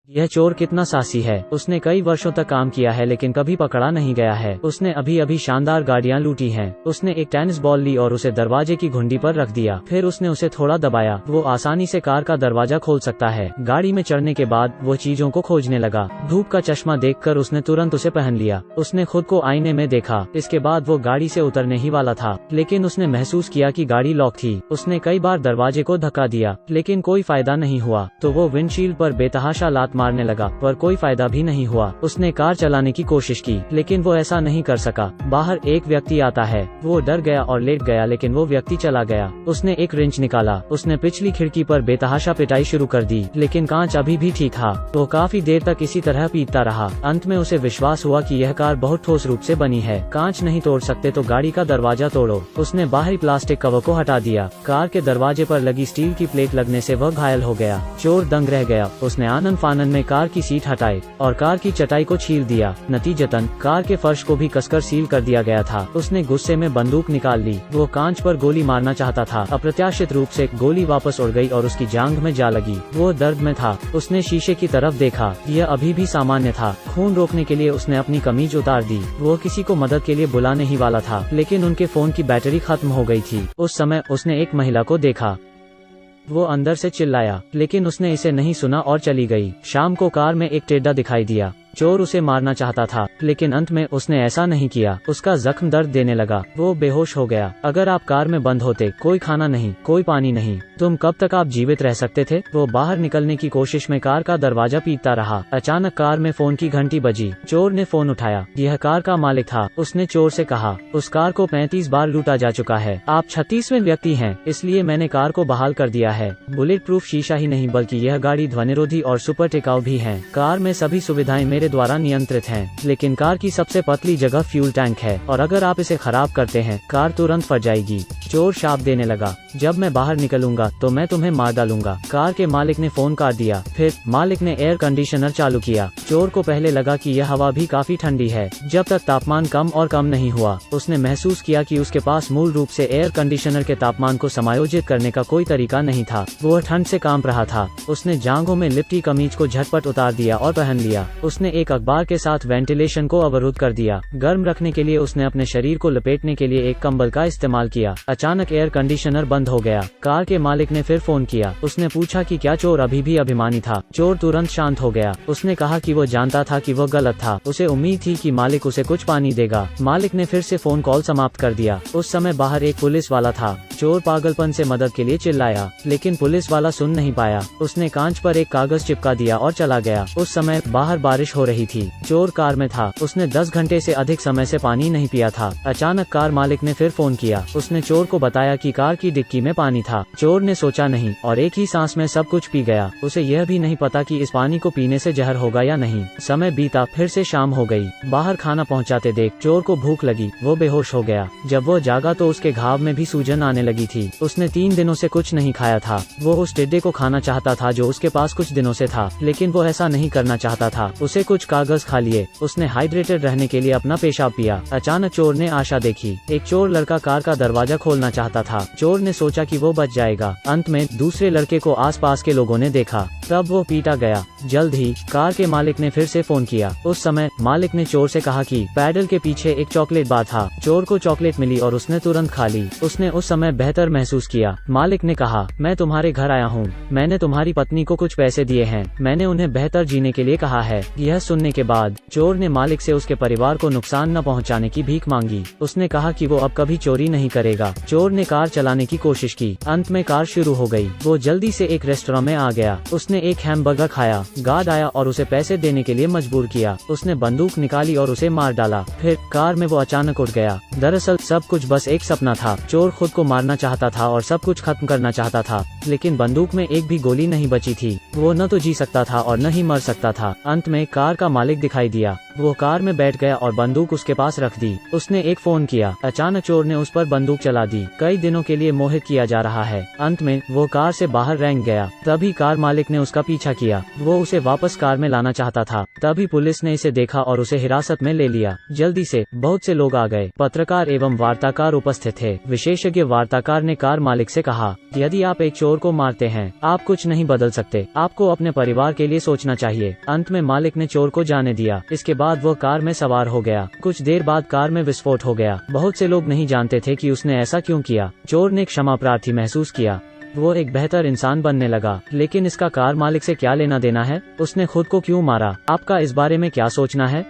यह चोर कितना साहसी है। उसने कई वर्षों तक काम किया है लेकिन कभी पकड़ा नहीं गया है। उसने अभी अभी शानदार गाड़ियां लूटी हैं। उसने एक टेनिस बॉल ली और उसे दरवाजे की घुंडी पर रख दिया। फिर उसने उसे थोड़ा दबाया। वो आसानी से कार का दरवाजा खोल सकता है। गाड़ी में चढ़ने के बाद वो चीजों को खोजने लगा। धूप का चश्मा देखकर उसने तुरंत उसे पहन लिया। उसने खुद को आईने में देखा। इसके बाद वो गाड़ी से उतरने ही वाला था, लेकिन उसने महसूस किया कि गाड़ी लॉक थी। उसने कई बार दरवाजे को धक्का दिया लेकिन कोई फायदा नहीं हुआ। तो वो विंडशील्ड पर बेतहाशा लात मारने लगा, पर कोई फायदा भी नहीं हुआ। उसने कार चलाने की कोशिश की लेकिन वो ऐसा नहीं कर सका। बाहर एक व्यक्ति आता है। वो डर गया और लेट गया, लेकिन वो व्यक्ति चला गया। उसने एक रिंच निकाला। उसने पिछली खिड़की पर बेतहाशा पिटाई शुरू कर दी, लेकिन कांच अभी भी ठीक था। वो काफी देर तक इसी तरह पीटता रहा। अंत में उसे विश्वास हुआ कि यह कार बहुत ठोस रूप से बनी है। कांच नहीं तोड़ सकते तो गाड़ी का दरवाजा तोड़ो। उसने बाहरी प्लास्टिक कवर को हटा दिया। कार के दरवाजे पर लगी स्टील की प्लेट लगने से वह घायल हो गया। चोर दंग रह गया। उसने आनन फानन में कार की सीट हटाई और कार की चटाई को छील दिया। नतीजतन कार के फर्श को भी कसकर सील कर दिया गया था। उसने गुस्से में बंदूक निकाल ली। वो कांच पर गोली मारना चाहता था। अप्रत्याशित रूप से गोली वापस उड़ गई और उसकी जांघ में जा लगी। वो दर्द में था। उसने शीशे की तरफ देखा। यह अभी भी सामान्य था। खून रोकने के लिए उसने अपनी कमीज उतार दी। वो किसी को मदद के लिए बुलाने ही वाला था, लेकिन उनके फोन की बैटरी खत्म हो गई थी। उस समय उसने एक महिला को देखा। वो अंदर से चिल्लाया, लेकिन उसने इसे नहीं सुना और चली गई। शाम को कार में एक टेड्डा दिखाई दिया। चोर उसे मारना चाहता था, लेकिन अंत में उसने ऐसा नहीं किया। उसका जख्म दर्द देने लगा। वो बेहोश हो गया। अगर आप कार में बंद होते, कोई खाना नहीं, कोई पानी नहीं, तुम कब तक आप जीवित रह सकते थे? वो बाहर निकलने की कोशिश में कार का दरवाजा पीटता रहा। अचानक कार में फोन की घंटी बजी। चोर ने फोन उठाया। यह कार का मालिक था। उसने चोर से कहा, उस कार को 35 बार लूटा जा चुका है। आप 36वें व्यक्ति हैं, इसलिए मैंने कार को बहाल कर दिया है। बुलेट प्रूफ शीशा ही नहीं, बल्कि यह गाड़ी ध्वनिरोधी और सुपर टिकाऊ भी है। कार में सभी सुविधाएं मेरे द्वारा नियंत्रित हैं, लेकिन कार की सबसे पतली जगह फ्यूल टैंक है, और अगर आप इसे खराब करते हैं, कार तुरंत फट जाएगी। चोर शाप देने लगा, जब मैं बाहर निकलूंगा तो मैं तुम्हें मार डालूंगा। कार के मालिक ने फोन काट दिया। फिर मालिक ने एयर कंडीशनर चालू किया। चोर को पहले लगा कि यह हवा भी काफी ठंडी है। जब तक तापमान कम और कम नहीं हुआ, उसने महसूस किया कि उसके पास मूल रूप से एयर कंडीशनर के तापमान को समायोजित करने का कोई तरीका नहीं था। वो ठंड से कांप रहा था। उसने जांघों में लिपटी कमीज को झटपट उतार दिया और पहन लिया। उसने एक अखबार के साथ वेंटिलेशन को अवरुद्ध कर दिया। गर्म रखने के लिए उसने अपने शरीर को लपेटने के लिए एक कंबल का इस्तेमाल किया। अचानक एयर कंडीशनर बंद हो गया। कार के मालिक ने फिर फोन किया। उसने पूछा कि क्या चोर अभी भी अभिमानी था। चोर तुरंत शांत हो गया। उसने कहा कि वो जानता था कि वो गलत था। उसे उम्मीद थी कि मालिक उसे कुछ पानी देगा। मालिक ने फिर से फोन कॉल समाप्त कर दिया। उस समय बाहर एक पुलिस वाला था। चोर पागलपन से मदद के लिए चिल्लाया, लेकिन पुलिस वाला सुन नहीं पाया। उसने कांच पर एक कागज चिपका दिया और चला गया। उस समय बाहर बारिश हो रही थी। चोर कार में था। उसने 10 घंटे से अधिक समय से पानी नहीं पिया था। अचानक कार मालिक ने फिर फोन किया। उसने चोर को बताया कि कार की डिक्की में पानी था। चोर ने सोचा नहीं और एक ही सांस में सब कुछ पी गया। उसे यह भी नहीं पता कि इस पानी को पीने से जहर होगा या नहीं। समय बीता, फिर से शाम हो गई। बाहर खाना पहुंचाते देख चोर को भूख लगी। वो बेहोश हो गया। जब वो जागा तो उसके घाव में भी सूजन आने लगी थी। उसने 3 दिनों से कुछ नहीं खाया था। वो उस टिड्डे को खाना चाहता था जो उसके पास कुछ दिनों से था, लेकिन वो ऐसा नहीं करना चाहता था। उसे कुछ कागज खा लिए। उसने हाइड्रेटेड रहने के लिए अपना पेशाब पिया। अचानक चोर ने आशा देखी। एक चोर लड़का कार का दरवाजा खोलना चाहता था। चोर ने सोचा कि वो बच जाएगा। अंत में दूसरे लड़के को आसपास के लोगों ने देखा। तब वो पीटा गया। जल्द ही कार के मालिक ने फिर से फोन किया। उस समय मालिक ने चोर से कहा कि पैडल के पीछे एक चॉकलेट बार था। चोर को चॉकलेट मिली और उसने तुरंत खा ली। उसने उस समय बेहतर महसूस किया। मालिक ने कहा, मैं तुम्हारे घर आया हूँ। मैंने तुम्हारी पत्नी को कुछ पैसे दिए हैं। मैंने उन्हें बेहतर जीने के लिए कहा है। यह सुनने के बाद चोर ने मालिक से उसके परिवार को नुकसान न पहुंचाने की भीख मांगी। उसने कहा कि वो अब कभी चोरी नहीं करेगा। चोर ने कार चलाने की कोशिश की। अंत में कार शुरू हो गई। वो जल्दी से एक रेस्टोरेंट में आ गया। उसने एक हैमबर्गर खाया। गार्ड आया और उसे पैसे देने के लिए मजबूर किया। उसने बंदूक निकाली और उसे मार डाला। फिर कार में वो अचानक उठ गया। दरअसल सब कुछ बस एक सपना था। चोर खुद को मारना चाहता था और सब कुछ खत्म करना चाहता था, लेकिन बंदूक में एक भी गोली नहीं बची थी। वो न तो जी सकता था और न ही मर सकता था। अंत में कार कार का मालिक दिखाई दिया। वो कार में बैठ गया और बंदूक उसके पास रख दी। उसने एक फोन किया। अचानक चोर ने उस पर बंदूक चला दी। कई दिनों के लिए मोहित किया जा रहा है। अंत में वो कार से बाहर रेंग गया। तभी कार मालिक ने उसका पीछा किया। वो उसे वापस कार में लाना चाहता था। तभी पुलिस ने इसे देखा और उसे हिरासत में ले लिया। जल्दी से बहुत से लोग आ गए। पत्रकार एवं वार्ताकार उपस्थित थे। विशेषज्ञ वार्ताकार ने कार मालिक से कहा, यदि आप एक चोर को मारते हैं, आप कुछ नहीं बदल सकते। आपको अपने परिवार के लिए सोचना चाहिए। अंत में मालिक ने चोर को जाने दिया। इसके बाद वो कार में सवार हो गया। कुछ देर बाद कार में विस्फोट हो गया। बहुत से लोग नहीं जानते थे कि उसने ऐसा क्यों किया। चोर ने क्षमा प्रार्थी महसूस किया। वो एक बेहतर इंसान बनने लगा। लेकिन इसका कार मालिक से क्या लेना देना है? उसने खुद को क्यों मारा? आपका इस बारे में क्या सोचना है?